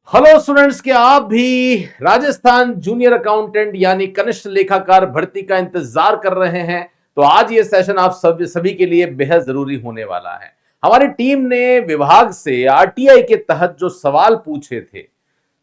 Hello students, क्या आप भी राजस्थान जूनियर अकाउंटेंट यानी कनिष्ठ लेखाकार भर्ती का इंतजार कर रहे हैं? तो आज ये सेशन आप सभी के लिए बेहद जरूरी होने वाला है। हमारी टीम ने विभाग से आरटीआई के तहत जो सवाल पूछे थे,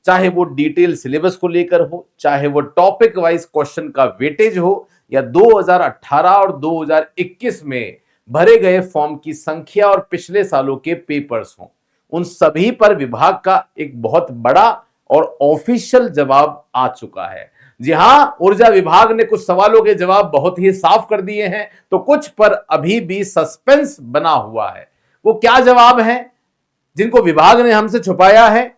चाहे वो डिटेल सिलेबस को लेकर हो, चाहे वो टॉपिक वाइज क्वेश्चन का वेटेज हो, या 2018 और 2021 में भरे गए फॉर्म की संख्या और पिछले सालों के पेपर्स हों, उन सभी पर विभाग का एक बहुत बड़ा और ऑफिशियल जवाब आ चुका है। जी हां, ऊर्जा विभाग ने कुछ सवालों के जवाब बहुत ही साफ कर दिए हैं, तो कुछ पर अभी भी सस्पेंस बना हुआ है। वो क्या जवाब है जिनको विभाग ने हमसे छुपाया है,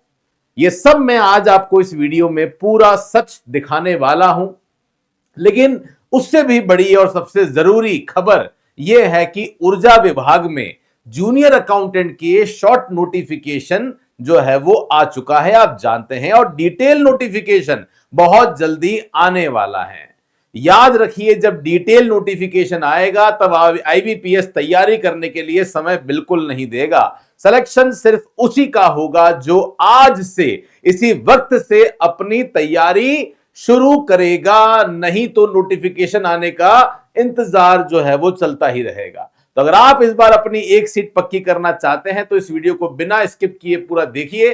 ये सब मैं आज आपको इस वीडियो में पूरा सच दिखाने वाला हूं। लेकिन उससे भी बड़ी और सबसे जरूरी खबर यह है कि ऊर्जा विभाग में जूनियर अकाउंटेंट के शॉर्ट नोटिफिकेशन जो है वो आ चुका है, आप जानते हैं, और डिटेल नोटिफिकेशन बहुत जल्दी आने वाला है। याद रखिए, जब डिटेल नोटिफिकेशन आएगा तब आईबीपीएस तैयारी करने के लिए समय बिल्कुल नहीं देगा। सिलेक्शन सिर्फ उसी का होगा जो आज से इसी वक्त से अपनी तैयारी शुरू करेगा, नहीं तो नोटिफिकेशन आने का इंतजार जो है वो चलता ही रहेगा। तो अगर आप इस बार अपनी एक सीट पक्की करना चाहते हैं तो इस वीडियो को बिना स्किप किए पूरा देखिए।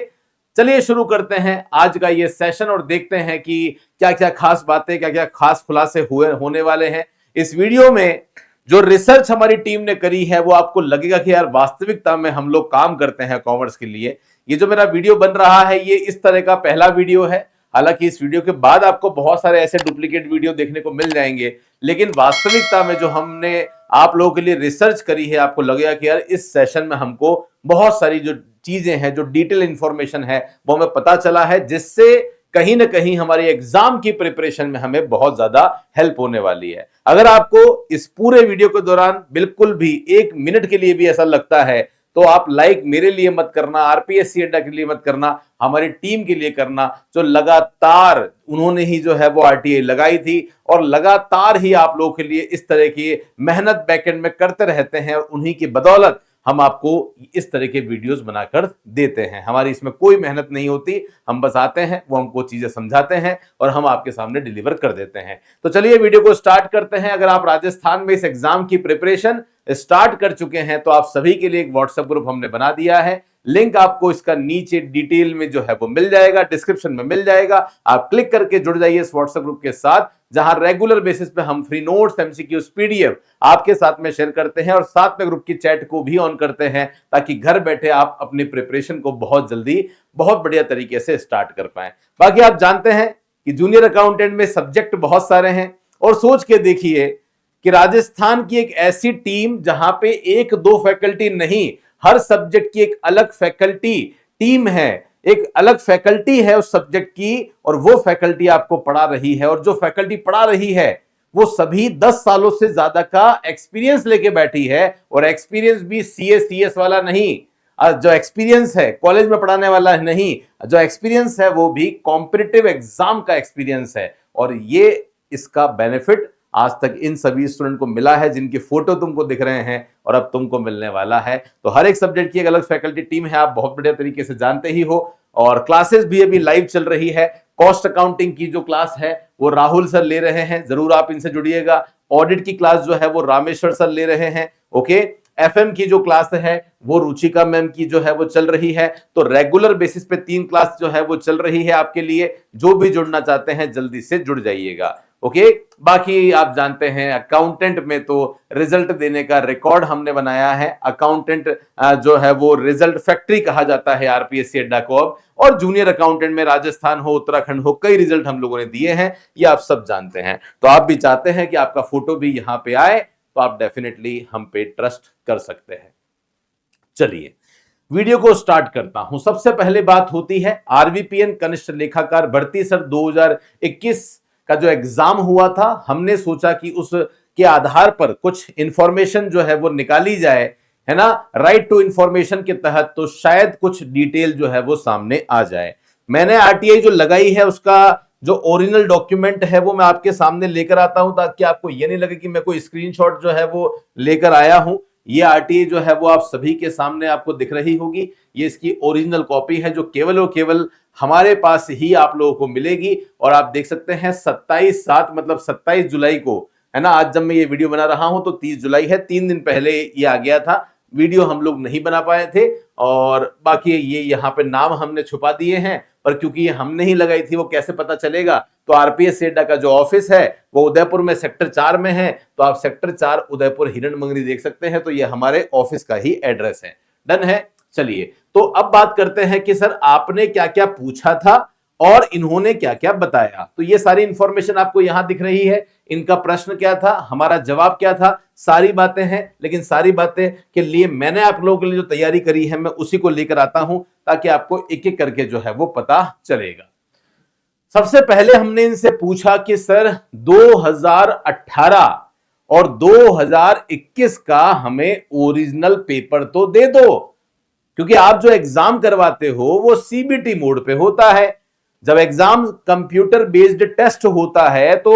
चलिए शुरू करते हैं आज का ये सेशन और देखते हैं कि क्या क्या खास बातें, क्या क्या खास खुलासे होने वाले हैं इस वीडियो में। जो रिसर्च हमारी टीम ने करी है वो आपको लगेगा कि यार वास्तविकता में हम लोग काम करते हैं कॉमर्स के लिए। ये जो मेरा वीडियो बन रहा है ये इस तरह का पहला वीडियो है। हालांकि इस वीडियो के बाद आपको बहुत सारे ऐसे डुप्लीकेट वीडियो देखने को मिल जाएंगे, लेकिन वास्तविकता में जो हमने आप लोगों के लिए रिसर्च करी है, आपको लगेगा कि यार इस सेशन में हमको बहुत सारी जो चीजें हैं, जो डिटेल इंफॉर्मेशन है वो हमें पता चला है, जिससे कहीं ना कहीं हमारी एग्जाम की प्रिपरेशन में हमें बहुत ज्यादा हेल्प होने वाली है। अगर आपको इस पूरे वीडियो के दौरान बिल्कुल भी एक मिनट के लिए भी ऐसा लगता है तो आप लाइक मेरे लिए मत करना, आरपीएससी अड्डा के लिए मत करना, हमारी टीम के लिए करना, जो लगातार उन्होंने ही जो है वो आरटीआई लगाई थी और लगातार ही आप लोगों के लिए इस तरह की मेहनत बैकएंड में करते रहते हैं, और उन्हीं की बदौलत हम आपको इस तरह के वीडियोस बनाकर देते हैं। हमारी इसमें कोई मेहनत नहीं होती, हम बस आते हैं, वो हमको चीजें समझाते हैं और हम आपके सामने डिलीवर कर देते हैं। तो चलिए वीडियो को स्टार्ट करते हैं। अगर आप राजस्थान में इस एग्जाम की प्रिपरेशन स्टार्ट कर चुके हैं तो आप सभी के लिए एक व्हाट्सएप ग्रुप हमने बना दिया है। लिंक आपको इसका नीचे डिटेल में जो है वो मिल जाएगा, डिस्क्रिप्शन में मिल जाएगा। आप क्लिक करके जुड़ जाइए इस व्हाट्सएप ग्रुप के साथ, जहां रेगुलर बेसिस पे हम फ्री नोट्स, एमसीक्यूज, पीडीएफ आपके साथ में शेयर करते हैं और साथ में ग्रुप की चैट को भी ऑन करते हैं, ताकि घर बैठे आप अपनी प्रिपरेशन को बहुत जल्दी बहुत बढ़िया तरीके से स्टार्ट कर पाए। बाकी आप जानते हैं कि जूनियर अकाउंटेंट में सब्जेक्ट बहुत सारे हैं, और सोच के देखिए कि राजस्थान की एक ऐसी टीम जहां पे एक दो फैकल्टी नहीं, हर सब्जेक्ट की एक अलग फैकल्टी टीम है, एक अलग फैकल्टी है उस सब्जेक्ट की, और वो फैकल्टी आपको पढ़ा रही है। और जो फैकल्टी पढ़ा रही है वो सभी 10 सालों से ज्यादा का एक्सपीरियंस लेके बैठी है, और एक्सपीरियंस भी सीएस वाला नहीं। जो एक्सपीरियंस है कॉलेज में पढ़ाने वाला नहीं, जो एक्सपीरियंस है वो भी कॉम्पिटिटिव एग्जाम का एक्सपीरियंस है। और ये इसका बेनिफिट आज तक इन सभी स्टूडेंट को मिला है जिनकी फोटो तुमको दिख रहे हैं, और अब तुमको मिलने वाला है। तो हर एक सब्जेक्ट की एक अलग फैकल्टी टीम है, आप बहुत बढ़िया तरीके से जानते ही हो। और क्लासेस भी अभी लाइव चल रही है। कॉस्ट अकाउंटिंग की जो क्लास है वो राहुल सर ले रहे हैं, जरूर आप इनसे जुड़िएगा। ऑडिट की क्लास जो है वो रामेश्वर सर ले रहे हैं। ओके, एफएम की जो क्लास है वो रुचिका मैम की जो है वो चल रही है। तो रेगुलर बेसिस पे 3 क्लास जो है वो चल रही है आपके लिए। जो भी जुड़ना चाहते हैं जल्दी से जुड़ जाइएगा। ओके, बाकी आप जानते हैं अकाउंटेंट में तो रिजल्ट देने का रिकॉर्ड हमने बनाया है। अकाउंटेंट जो है वो रिजल्ट फैक्ट्री कहा जाता है आरपीएससी अड्डा को अब। और जूनियर अकाउंटेंट में राजस्थान हो, उत्तराखंड हो, कई रिजल्ट हम लोगों ने दिए हैं, ये आप सब जानते हैं। तो आप भी चाहते हैं कि आपका फोटो भी यहां पे आए, तो आप डेफिनेटली हम पे ट्रस्ट कर सकते हैं। चलिए वीडियो को स्टार्ट करता हूं। सबसे पहले बात होती है आरवीपीएन कनिष्ठ लेखाकार भर्ती सर 2021 का जो एग्जाम हुआ था। हमने सोचा कि उस के आधार पर कुछ इंफॉर्मेशन जो है वो निकाली जाए, है ना, राइट टू इंफॉर्मेशन के तहत, तो शायद कुछ डिटेल जो है वो सामने आ जाए। मैंने आरटीआई जो लगाई है उसका जो ओरिजिनल डॉक्यूमेंट है वो मैं आपके सामने लेकर आता हूं, ताकि आपको ये नहीं लगे कि मैं कोई स्क्रीनशॉट जो है वो लेकर आया हूं। ये आरटीए जो है वो आप सभी के सामने आपको दिख रही होगी। ये इसकी ओरिजिनल कॉपी है जो केवल और केवल हमारे पास ही आप लोगों को मिलेगी। और आप देख सकते हैं 27/7 मतलब 27 जुलाई को, है ना, आज जब मैं ये वीडियो बना रहा हूं तो 30 जुलाई है, 3 दिन पहले ये आ गया था। वीडियो हम लोग नहीं बना पाए थे और बाकी ये यहाँ पे नाम हमने छुपा दिए हैं, पर क्योंकि ये हमने ही लगाई थी वो कैसे पता चलेगा। तो आरपीएस सेडा का जो ऑफिस है वो उदयपुर में सेक्टर 4 में है, तो आप सेक्टर 4 उदयपुर हिरण मंगरी देख सकते हैं। तो ये हमारे ऑफिस का ही एड्रेस है। डन है। चलिए, तो अब बात करते हैं कि सर आपने क्या क्या पूछा था और इन्होंने क्या क्या बताया। तो ये सारी इंफॉर्मेशन आपको यहां दिख रही है। इनका प्रश्न क्या था, हमारा जवाब क्या था, सारी बातें हैं। लेकिन सारी बातें के लिए मैंने आप लोगों के लिए जो तैयारी करी है मैं उसी को लेकर आता हूं, ताकि आपको एक एक करके जो है वो पता चलेगा। सबसे पहले हमने इनसे पूछा कि सर 2018 और 2021 का हमें ओरिजिनल पेपर तो दे दो, क्योंकि आप जो एग्जाम करवाते हो वो सीबीटी मोड पे होता है। जब एग्जाम कंप्यूटर बेस्ड टेस्ट होता है तो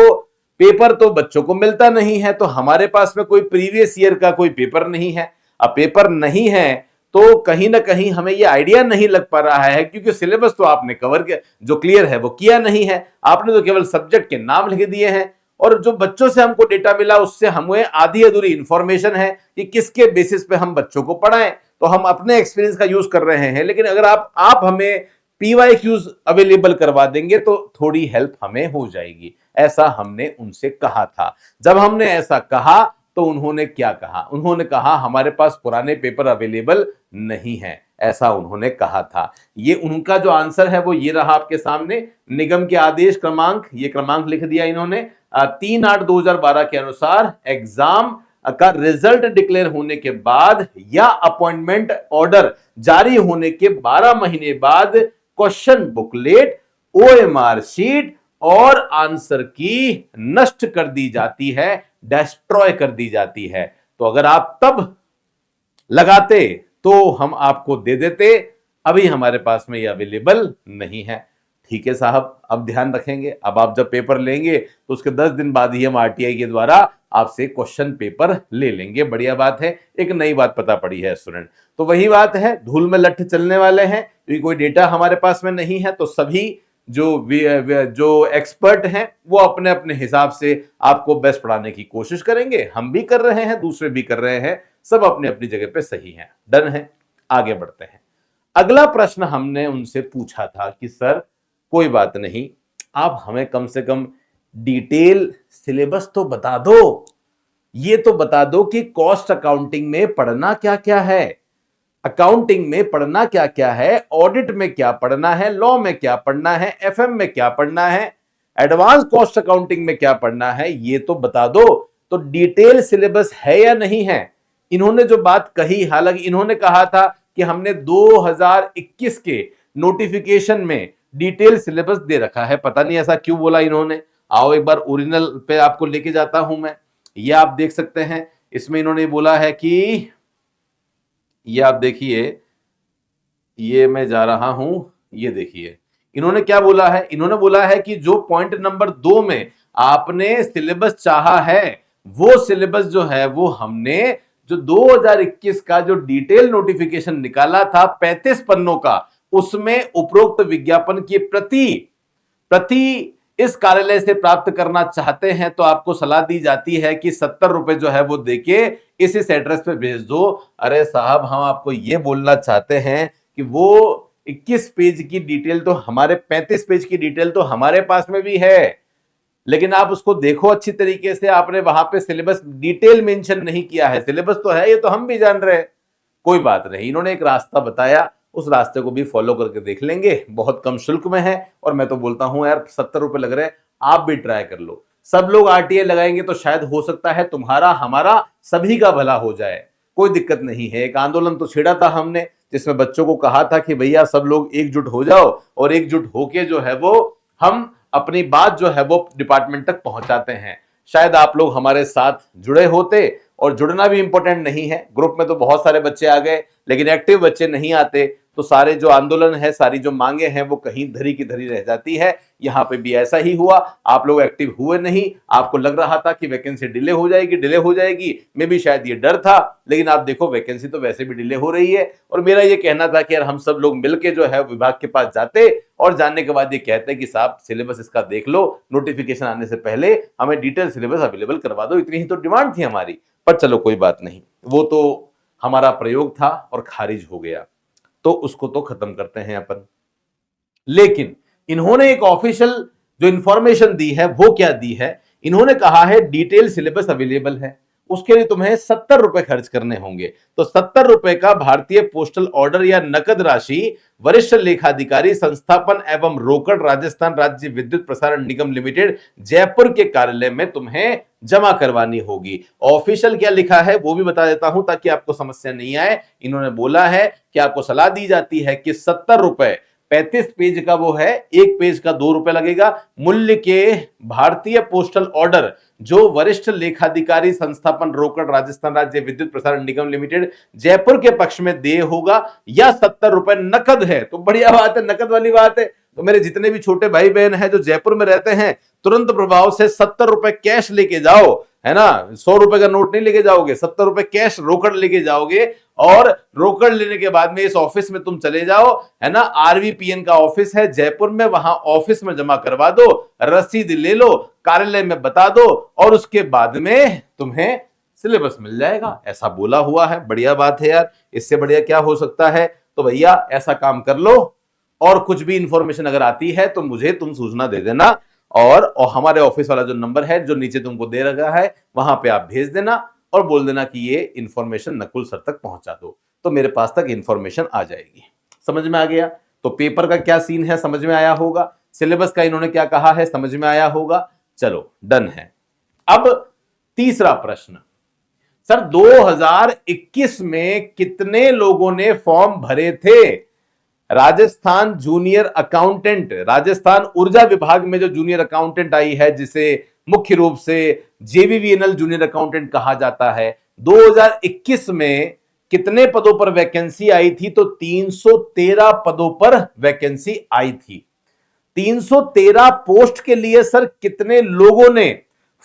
पेपर तो बच्चों को मिलता नहीं है। तो हमारे पास में कोई प्रीवियस ईयर का कोई पेपर नहीं है। अब पेपर नहीं है तो कहीं ना कहीं हमें ये आइडिया नहीं लग पा रहा है, क्योंकि सिलेबस तो आपने कवर किया, जो क्लियर है वो किया नहीं है। आपने तो केवल सब्जेक्ट के नाम लिख दिए हैं और जो बच्चों से हमको डेटा मिला उससे हमें आधी अधूरी इंफॉर्मेशन है कि किसके बेसिस पे हम बच्चों को पढ़ाएं। तो हम अपने एक्सपीरियंस का यूज कर रहे हैं। लेकिन अगर आप हमें PYQs अवेलेबल करवा देंगे तो थोड़ी हेल्प हमें हो जाएगी, ऐसा हमने उनसे कहा था। जब हमने ऐसा कहा तो उन्होंने क्या कहा, उन्होंने कहा हमारे पास पुराने पेपर अवेलेबल नहीं है, ऐसा उन्होंने कहा था। ये उनका जो आंसर है वो ये रहा आपके सामने। निगम के आदेश क्रमांक, ये क्रमांक लिख दिया इन्होंने, 3/8/2012 के अनुसार एग्जाम का रिजल्ट डिक्लेयर होने के बाद या अपॉइंटमेंट ऑर्डर जारी होने के 12 महीने बाद क्वेश्चन बुकलेट, OMR शीट और आंसर की नष्ट कर दी जाती है, डिस्ट्रॉय कर दी जाती है। तो अगर आप तब लगाते तो हम आपको दे देते, अभी हमारे पास में ये अवेलेबल नहीं है। ठीक है साहब, अब ध्यान रखेंगे। अब आप जब पेपर लेंगे तो उसके 10 दिन बाद ही हम आरटीआई के द्वारा आपसे क्वेश्चन पेपर ले लेंगे। बढ़िया बात है, एक नई बात पता पड़ी है स्टूडेंट। तो वही बात है, धूल में लट्ठ चलने वाले हैं, क्योंकि कोई डेटा हमारे पास में नहीं है। तो सभी जो एक्सपर्ट हैं वो अपने अपने हिसाब से आपको बेस्ट पढ़ाने की कोशिश करेंगे। हम भी कर रहे हैं, दूसरे भी कर रहे हैं, सब अपनी अपनी जगह पे सही हैं। डन है, आगे बढ़ते हैं। अगला प्रश्न हमने उनसे पूछा था कि सर कोई बात नहीं, आप हमें कम से कम डिटेल सिलेबस तो बता दो। ये तो बता दो कि कॉस्ट अकाउंटिंग में पढ़ना क्या क्या है, अकाउंटिंग में पढ़ना क्या क्या है, ऑडिट में क्या पढ़ना है, लॉ में क्या पढ़ना है, FM में क्या पढ़ना है, एडवांस कॉस्ट अकाउंटिंग में क्या पढ़ना है, ये तो बता दो। तो डिटेल सिलेबस है या नहीं है। इन्होंने जो बात कही, हालांकि इन्होंने कहा था कि हमने 2021 के नोटिफिकेशन में डिटेल सिलेबस दे रखा है। पता नहीं ऐसा क्यों बोला इन्होंने। आओ एक बार ओरिजिनल पे आपको लेके जाता हूं मैं। ये आप देख सकते हैं, इसमें इन्होंने बोला है कि ये आप देखिए, ये मैं जा रहा हूं, ये देखिए इन्होंने क्या बोला है। इन्होंने बोला है कि जो पॉइंट नंबर 2 में आपने सिलेबस चाहा है वो सिलेबस जो है वो हमने जो 2021 का जो डिटेल नोटिफिकेशन निकाला था 35 पन्नों का, उसमें उपरोक्त विज्ञापन की प्रति इस कार्यालय से प्राप्त करना चाहते हैं तो आपको सलाह दी जाती है कि 70 रुपए जो है वो देके इस एड्रेस पे भेज दो। अरे साहब, हम आपको ये बोलना चाहते हैं कि वो 21 पेज की डिटेल तो हमारे 35 पेज की डिटेल तो हमारे पास में भी है, लेकिन आप उसको देखो अच्छी तरीके से। आपने वहां पे सिलेबस डिटेल मेंशन नहीं किया है। सिलेबस तो है, ये तो हम भी जान रहे हैं, कोई बात नहीं। इन्होंने एक रास्ता बताया, उस रास्ते को भी फॉलो करके देख लेंगे। बहुत कम शुल्क में है और मैं तो बोलता हूं यार 70 रुपए लग रहे हैं, आप भी ट्राई कर लो। सब लोग आरटीआई लगाएंगे तो शायद हो सकता है तुम्हारा हमारा सभी का भला हो जाए, कोई दिक्कत नहीं है। एक आंदोलन तो छेड़ा था हमने जिसमें बच्चों को कहा था कि भैया सब लोग एकजुट हो जाओ, और एकजुट होके जो है वो हम अपनी बात जो है वो डिपार्टमेंट तक पहुंचाते हैं। शायद आप लोग हमारे साथ जुड़े होते, और जुड़ना भी इंपॉर्टेंट नहीं है। ग्रुप में तो बहुत सारे बच्चे आ गए लेकिन एक्टिव बच्चे नहीं आते, तो सारे जो आंदोलन है, सारी जो मांगे हैं वो कहीं धरी की धरी रह जाती है। यहां पे भी ऐसा ही हुआ, आप लोग एक्टिव हुए नहीं, आपको लग रहा था कि वैकेंसी डिले हो जाएगी, मे भी शायद ये डर था, लेकिन आप देखो वैकेंसी तो वैसे भी डिले हो रही है। और मेरा ये कहना था कि यार हम सब लोग मिलके जो है विभाग के पास जाते और जानने के बाद ये कहते हैं कि साहब सिलेबस इसका देख लो, नोटिफिकेशन आने से पहले हमें डिटेल सिलेबस अवेलेबल करवा दो, इतनी ही तो डिमांड थी हमारी। पर चलो कोई बात नहीं, वो तो हमारा प्रयोग था और खारिज हो गया, तो उसको तो खत्म करते हैं अपन। लेकिन इन्होंने एक ऑफिशियल जो इंफॉर्मेशन दी है वो क्या दी है, इन्होंने कहा है डिटेल सिलेबस अवेलेबल है, उसके लिए तुम्हें 70 रुपए खर्च करने होंगे। तो 70 रुपए का भारतीय पोस्टल ऑर्डर या नकद राशि वरिष्ठ लेखाधिकारी संस्थापन एवं रोकड़ राजस्थान राज्य विद्युत प्रसारण निगम लिमिटेड जयपुर के कार्यालय में तुम्हें जमा करवानी होगी। ऑफिशियल क्या लिखा है वो भी बता देता हूं ताकि आपको समस्या नहीं आए। इन्होंने बोला है कि आपको सलाह दी जाती है कि 70 रुपए, 35 पेज का वो है, एक पेज का 2 रुपए लगेगा, मूल्य के भारतीय पोस्टल ऑर्डर जो वरिष्ठ लेखाधिकारी संस्थापन रोकड़ राजस्थान राज्य विद्युत प्रसारण निगम लिमिटेड जयपुर के पक्ष में देय होगा, या 70 रुपए नकद है। तो बढ़िया बात है, नकद वाली बात है। तो मेरे जितने भी छोटे भाई बहन हैं जो जयपुर में रहते हैं, तुरंत प्रभाव से 70 रुपए कैश लेके जाओ, है ना। 100 रुपए का नोट नहीं लेके जाओगे, 70 रुपए कैश रोकड़ लेके जाओगे, और रोकड़ लेने के बाद में इस ऑफिस में तुम चले जाओ, है ना। आरवीपीएन का ऑफिस है जयपुर में, वहां ऑफिस में जमा करवा दो, रसीद ले लो, कार्यालय में बता दो, और उसके बाद में तुम्हें सिलेबस मिल जाएगा। ऐसा बोला हुआ है, बढ़िया बात है यार, इससे बढ़िया क्या हो सकता है। तो भैया ऐसा काम कर लो, और कुछ भी इंफॉर्मेशन अगर आती है तो मुझे तुम सूचना दे देना, और हमारे ऑफिस वाला जो नंबर है जो नीचे तुमको दे रखा है वहां पे आप भेज देना और बोल देना कि ये इंफॉर्मेशन नकुल सर तक पहुंचा दो, तो मेरे पास तक इंफॉर्मेशन आ जाएगी। समझ में आ गया। तो पेपर का क्या सीन है समझ में आया होगा, सिलेबस का इन्होंने क्या कहा है समझ में आया होगा। चलो डन है। अब तीसरा प्रश्न, सर 2021 में कितने लोगों ने फॉर्म भरे थे। राजस्थान जूनियर अकाउंटेंट, राजस्थान ऊर्जा विभाग में जो जूनियर अकाउंटेंट आई है, जिसे मुख्य रूप से जेवीवीएनएल जूनियर अकाउंटेंट कहा जाता है, 2021 में कितने पदों पर वैकेंसी आई थी। तो 313 पदों पर वैकेंसी आई थी। 313 पोस्ट के लिए सर कितने लोगों ने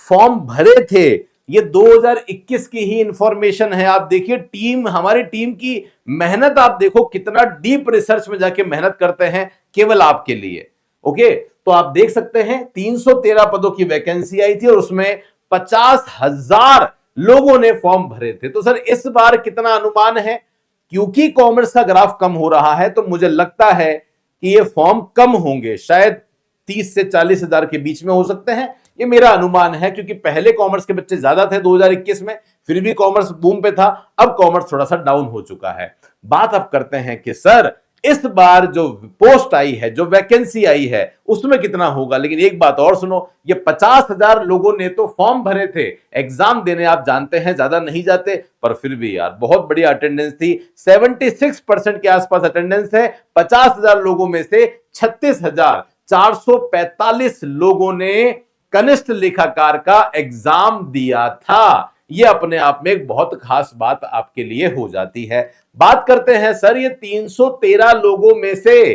फॉर्म भरे थे, ये 2021 की ही इंफॉर्मेशन है। आप देखिए टीम, हमारी टीम की मेहनत आप देखो, कितना डीप रिसर्च में जाके मेहनत करते हैं केवल आपके लिए। ओके, तो आप देख सकते हैं 313 पदों की वैकेंसी आई थी और उसमें 50,000 लोगों ने फॉर्म भरे थे। तो सर इस बार कितना अनुमान है, क्योंकि कॉमर्स का ग्राफ कम हो रहा है तो मुझे लगता है कि ये फॉर्म कम होंगे, शायद 30 से 40,000 के बीच में हो सकते हैं, ये मेरा अनुमान है। क्योंकि पहले कॉमर्स के बच्चे ज्यादा थे 2021 में, फिर भी कॉमर्स बूम पे था, अब कॉमर्स थोड़ा सा डाउन हो चुका है। बात अब करते हैं कि सर इस बार जो पोस्ट आई है, जो वैकेंसी आई है, उसमें कितना होगा। लेकिन एक बात और सुनो, ये 50,000 लोगों ने तो फॉर्म भरे थे, एग्जाम देने आप जानते हैं ज्यादा नहीं जाते, पर फिर भी यार बहुत बढ़िया अटेंडेंस थी, 76% के आसपास अटेंडेंस है। 50,000 लोगों में से 36,445 लोगों ने कनिष्ठ लेखाकार का एग्जाम दिया था। यह अपने आप में एक बहुत खास बात आपके लिए हो जाती है। बात करते हैं सर ये 313 लोगों में से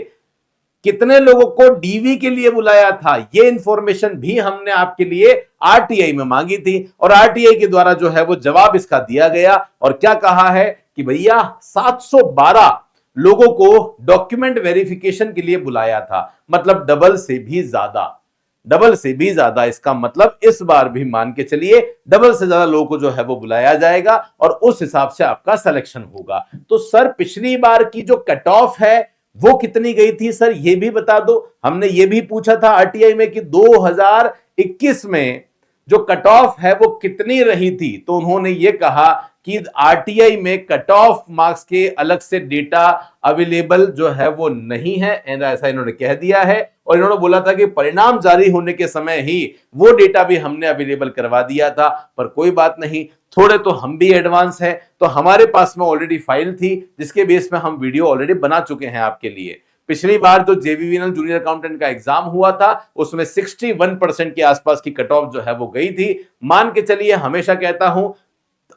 कितने लोगों को डीवी के लिए बुलाया था। यह इंफॉर्मेशन भी हमने आपके लिए आरटीआई में मांगी थी और आरटीआई के द्वारा जो है वो जवाब इसका दिया गया। और क्या कहा है कि भैया 712 लोगों को डॉक्यूमेंट वेरिफिकेशन के लिए बुलाया था, मतलब डबल से भी ज्यादा, डबल से भी ज्यादा। इसका मतलब इस बार भी मान के चलिए डबल से ज्यादा लोगों को जो है वो बुलाया जाएगा और उस हिसाब से आपका सिलेक्शन होगा। तो सर पिछली बार की जो कट ऑफ है वो कितनी गई थी सर, ये भी बता दो। हमने ये भी पूछा था आरटीआई में कि 2021 में जो कट ऑफ है वो कितनी रही थी, तो उन्होंने ये कहा कि आरटीआई में कट ऑफ मार्क्स के अलग से डेटा अवेलेबल जो है वो नहीं है, ऐसा इन्होंने कह दिया है। और इन्होंने बोला था कि परिणाम जारी होने के समय ही वो डेटा भी हमने अवेलेबल करवा दिया था। पर कोई बात नहीं, थोड़े तो हम भी एडवांस हैं, तो हमारे पास में ऑलरेडी फाइल थी जिसके बेस में हम वीडियो ऑलरेडी बना चुके हैं आपके लिए। पिछली बार जो जेवीवीएनएल जूनियर अकाउंटेंट का एग्जाम हुआ था उसमें 61% के आसपास की कट ऑफ जो है वो गई थी। मान के चलिए, हमेशा कहता हूं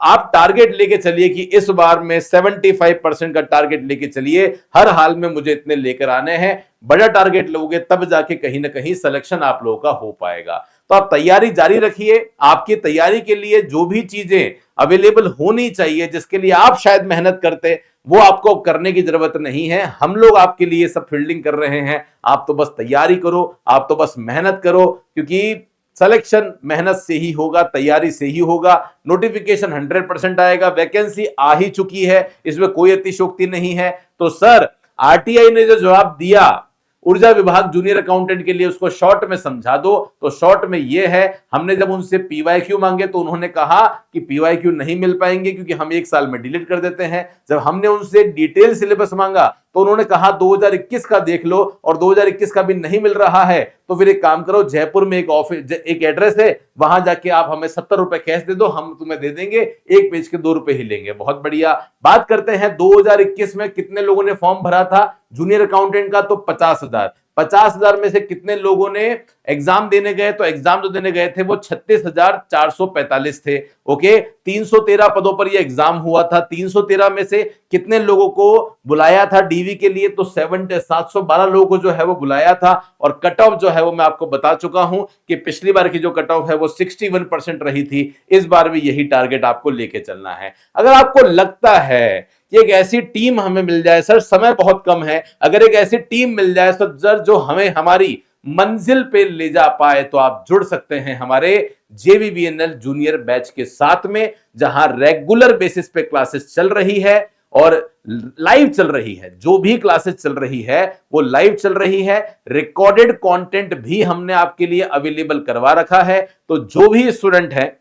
आप टारगेट लेके चलिए कि इस बार में 75% का टारगेट लेके चलिए, हर हाल में मुझे इतने लेकर आने हैं। बड़ा टारगेट लोगे तब जाके कहीं ना कहीं सिलेक्शन आप लोगों का हो पाएगा। तो आप तैयारी जारी रखिए। आपकी तैयारी के लिए जो भी चीजें अवेलेबल होनी चाहिए, जिसके लिए आप शायद मेहनत करते, वो आपको करने की जरूरत नहीं है। हम लोग आपके लिए सब फील्डिंग कर रहे हैं। आप तो बस तैयारी करो, आप तो बस मेहनत करो, क्योंकि सिलेक्शन मेहनत से ही होगा, तैयारी से ही होगा। नोटिफिकेशन 100% आएगा, वैकेंसी आ ही चुकी है, इसमें कोई अतिशयोक्ति नहीं है। तो सर, आरटीआई ने जो जवाब दिया ऊर्जा विभाग जूनियर अकाउंटेंट के लिए, उसको शॉर्ट में समझा दो। तो शॉर्ट में यह है, हमने जब उनसे पीवाईक्यू मांगे तो उन्होंने कहा कि पीवाईक्यू नहीं मिल पाएंगे क्योंकि हम 1 साल में डिलीट कर देते हैं। जब हमने उनसे डिटेल सिलेबस मांगा तो उन्होंने कहा 2021 का देख लो, और 2021 का भी नहीं मिल रहा है। तो फिर एक काम करो, जयपुर में एक ऑफिस, एक एड्रेस है, वहां जाके आप हमें 70 रुपए कैश दे दो, हम तुम्हें दे देंगे, एक पेज के 2 रुपए ही लेंगे। बहुत बढ़िया। बात करते हैं 2021 में कितने लोगों ने फॉर्म भरा था जूनियर अकाउंटेंट का, तो 50,000। 50,000 में से कितने लोगों ने एग्जाम देने गए, तो एग्जाम जो देने गए थे वो 36,445 थे। ओके, 313 पदों पर ये एग्जाम हुआ था। 313 में से कितने लोगों को बुलाया था डीवी के लिए, तो 712 लोगों को जो है वो बुलाया था। और कट ऑफ जो है वो मैं आपको बता चुका हूं कि पिछली बार की जो कट ऑफ है वो 61% रही थी। इस बार भी यही टारगेट आपको लेके चलना है। अगर आपको लगता है कि एक ऐसी टीम हमें मिल जाए, सर समय बहुत कम है, अगर एक ऐसी टीम मिल जाए सर जो हमें हमारी मंजिल पे ले जा पाए, तो आप जुड़ सकते हैं हमारे जेवीबीएनएल जूनियर बैच के साथ में, जहां रेगुलर बेसिस पे क्लासेस चल रही है और लाइव चल रही है। जो भी क्लासेस चल रही है वो लाइव चल रही है। रिकॉर्डेड कंटेंट भी हमने आपके लिए अवेलेबल करवा रखा है। तो जो भी स्टूडेंट है,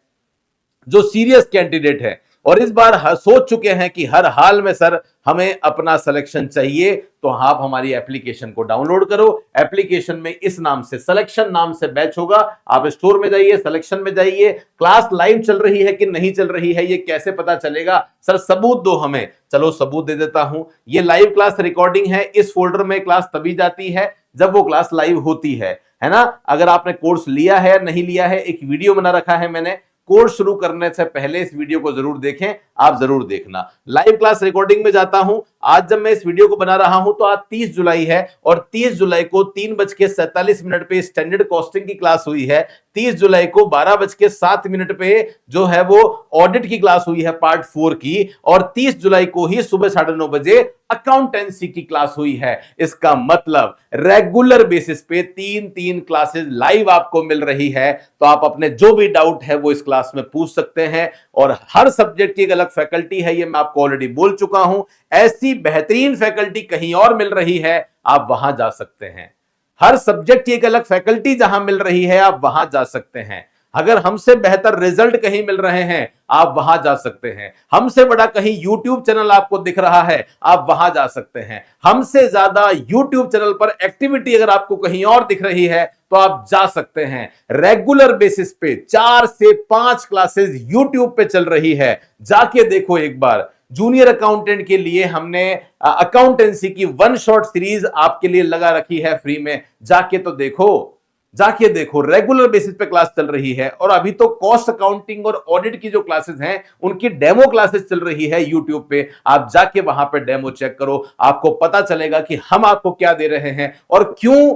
जो सीरियस कैंडिडेट है और इस बार सोच चुके हैं कि हर हाल में सर हमें अपना सिलेक्शन चाहिए, तो आप हमारी एप्लीकेशन को डाउनलोड करो। एप्लीकेशन में इस नाम से, सिलेक्शन नाम से बैच होगा। आप स्टोर में जाइए, सिलेक्शन में जाइए। क्लास लाइव चल रही है कि नहीं चल रही है ये कैसे पता चलेगा? सर सबूत दो हमें। चलो सबूत दे देता हूं। ये लाइव क्लास रिकॉर्डिंग है। इस फोल्डर में क्लास तभी जाती है जब वो क्लास लाइव होती है ना। अगर आपने कोर्स लिया है या नहीं लिया है, एक वीडियो बना रखा है मैंने। कोर्स शुरू करने से पहले इस वीडियो को जरूर देखें, आप जरूर देखना। लाइव क्लास रिकॉर्डिंग में जाता हूं। आज जब मैं इस वीडियो को बना रहा हूं तो आज 30 जुलाई है और 30 जुलाई को 3:47 पे स्टैंडर्ड कॉस्टिंग की क्लास हुई है। 30 जुलाई को 12:07 पे जो है वो ऑडिट की क्लास हुई है पार्ट 4 की, और 30 जुलाई को ही सुबह 9:30 बजे अकाउंटेंसी की क्लास हुई है। इसका मतलब रेगुलर बेसिस पे 3 क्लासेस लाइव आपको मिल रही है। तो आप अपने जो भी डाउट है वो इस क्लास में पूछ सकते हैं, और हर सब्जेक्ट की एक अलग फैकल्टी है, ये मैं आपको ऑलरेडी बोल चुका हूं। ऐसी बेहतरीन फैकल्टी कहीं और मिल रही है, आप वहां जा सकते हैं। हर सब्जेक्ट की एक अलग फैकल्टी जहां मिल रही है, आप वहां जा सकते हैं। अगर हमसे बेहतर रिजल्ट कहीं मिल रहे हैं, आप वहां जा सकते हैं। हमसे बड़ा कहीं YouTube चैनल आपको दिख रहा है, आप वहां जा सकते हैं। हमसे ज्यादा YouTube चैनल पर एक्टिविटी अगर आपको कहीं और दिख रही है, तो आप जा सकते हैं। रेगुलर बेसिस पे 4 से 5 क्लासेस YouTube पे चल रही है, जाके देखो एक बार। जूनियर अकाउंटेंट के लिए हमने अकाउंटेंसी की 1 शॉट सीरीज आपके लिए लगा रखी है फ्री में। जाके तो देखो, जाके देखो। रेगुलर बेसिस पे क्लास चल रही है, और अभी तो कॉस्ट अकाउंटिंग और ऑडिट की जो क्लासेस हैं उनकी डेमो क्लासेस चल रही है यूट्यूब पे। आप जाके वहां पे डेमो चेक करो, आपको पता चलेगा कि हम आपको क्या दे रहे हैं और क्यों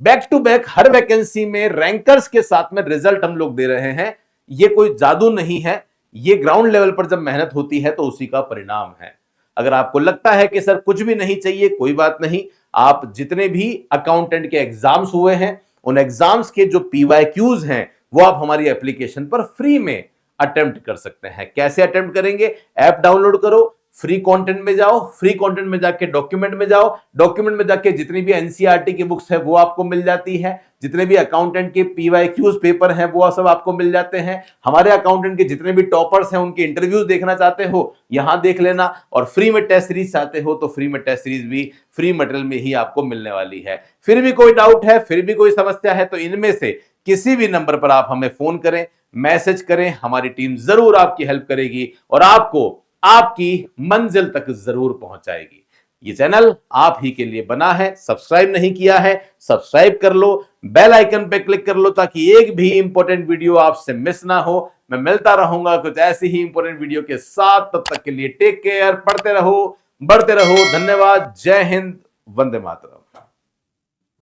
बैक टू बैक हर वैकेंसी में रैंकर्स के साथ में रिजल्ट हम लोग दे रहे हैं। ये कोई जादू नहीं है, ये ग्राउंड लेवल पर जब मेहनत होती है तो उसी का परिणाम है। अगर आपको लगता है कि सर कुछ भी नहीं चाहिए, कोई बात नहीं। आप जितने भी अकाउंटेंट के एग्जाम्स हुए हैं, उन एग्जाम्स के जो पीवाईक्यूज हैं, वो आप हमारी एप्लीकेशन पर फ्री में अटेम्प्ट कर सकते हैं। कैसे अटेम्प्ट करेंगे? ऐप डाउनलोड करो, फ्री कंटेंट में जाओ, फ्री कंटेंट में जाके डॉक्यूमेंट में जाओ, डॉक्यूमेंट में जाके जितनी भी एनसीईआरटी की बुक्स है वो आपको मिल जाती है, जितने भी अकाउंटेंट के पीवाईक्यूज पेपर हैं वो सब आपको मिल जाते हैं। हमारे अकाउंटेंट के जितने भी टॉपर्स हैं उनके इंटरव्यूज देखना चाहते हो, यहां देख लेना। और फ्री में टेस्ट सीरीज चाहते हो तो फ्री में टेस्ट सीरीज भी फ्री मटेरियल में ही आपको मिलने वाली है। फिर भी कोई डाउट है, फिर भी कोई समस्या है, तो इनमें से किसी भी नंबर पर आप हमें फोन करें, मैसेज करें, हमारी टीम जरूर आपकी हेल्प करेगी और आपको आपकी मंजिल तक जरूर पहुंचाएगी। ये चैनल आप ही के लिए बना है। सब्सक्राइब नहीं किया है, सब्सक्राइब कर लो। बेल आइकन पे क्लिक कर लो ताकि एक भी इंपॉर्टेंट वीडियो आपसे मिस ना हो। मैं मिलता रहूंगा कुछ ऐसी ही इंपॉर्टेंट वीडियो के साथ। तब तक के लिए टेक केयर, पढ़ते रहो, बढ़ते रहो। धन्यवाद। जय हिंद, वंदे मातरम।